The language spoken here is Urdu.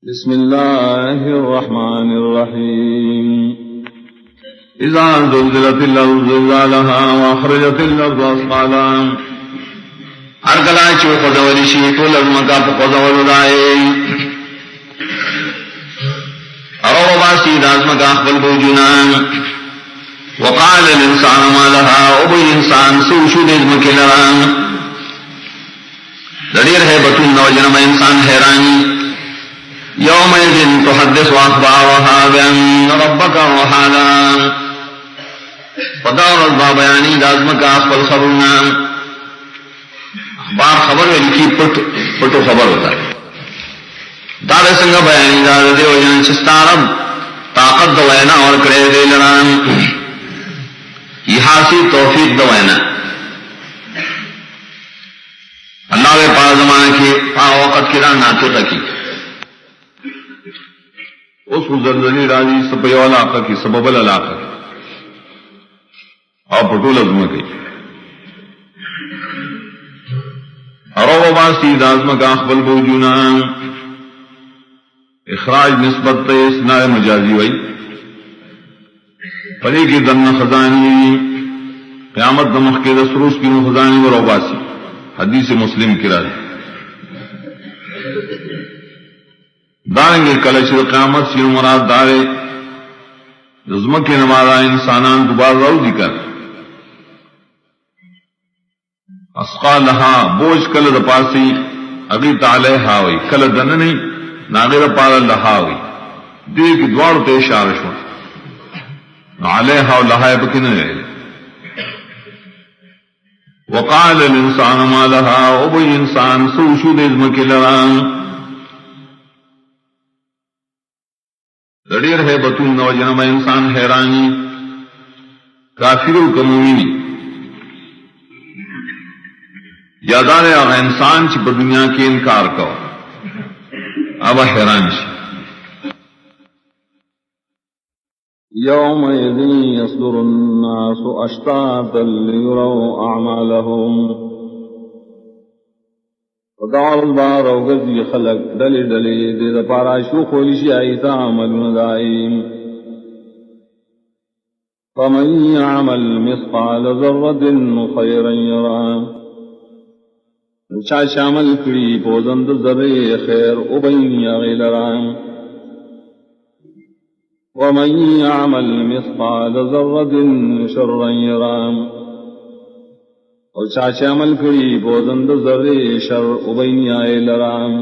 بسم اللہ الرحمن الرحیم اذا زلزلت الارض زلزالها واخرجت الارض اثقالها ہر کلا چو خدولی شی تو لازمکا خدول دائے ارو باسی لازمکا خبل بوجنان وقال الانسان ما لها ابو انسان سوشو لازمکی لران لڑیر ہے بطن نوجنم انسان حیرانی یومئذ تحدث اخبارها بان ربك وحالا فدار البا بیانی لازمکا خبل خبرنا اخبار خبر ہے لکھی پٹو خبر ہوتا ہے دار سنگا بیانی دار دے وجن چستارم طاقت دوائنا اور کرے دے لران یحاسی توفیق دوائنا اللہ کے پاس زمانے کی وقت کی ران ناطقہ کی اس زلزلی راضی سپیو علاقہ کی سبب العلاقہ کی اور پٹو لازمہ کی ارو باسی لازمہ کا اخبل بوجونا اخراج نسبت تے اسناد مجازی وئی پری کی دن خزانی قیامت دمخ کے دسروس کی خزانی و روباسی حدیث مسلم کی رائے داریں گے کلش قیامت سی مراد دارے رزم کے نمارا انسانان دوبارہ رو ذکر اسقا لہا بوجھ کل دپاسی اگی تعالی ہاوئی کل دن نہیں ناغیر پارا لہاوئی دیر کی دوار تے اشارہ شو علیہ ہاو لہائے بکن رہے وقال الانسان ما لہا ابو انسان سوشو رزم کے لران لڑیر ہے بطول نوجنم انسان حیرانی کافروں کا مومنی یادار آغا انسان چی پر دنیا کے انکار کو اب حیران چی یومئذ یصدر الناس اشتاتا لیروا اعمالهم ودعوا البار وغزی خلق دلی دلی دید پارا شوق ولیشی آئیتا عملون دائیم فمن یعمل مثقال ذرة خیرا یرا چاچ عمل کری پوزند ذرے خیر ابین یغیلران ومن یعمل مثقال ذرة شرا یرا اور چاچے عمل کری بوزند ذرے شر ابین آئے لرام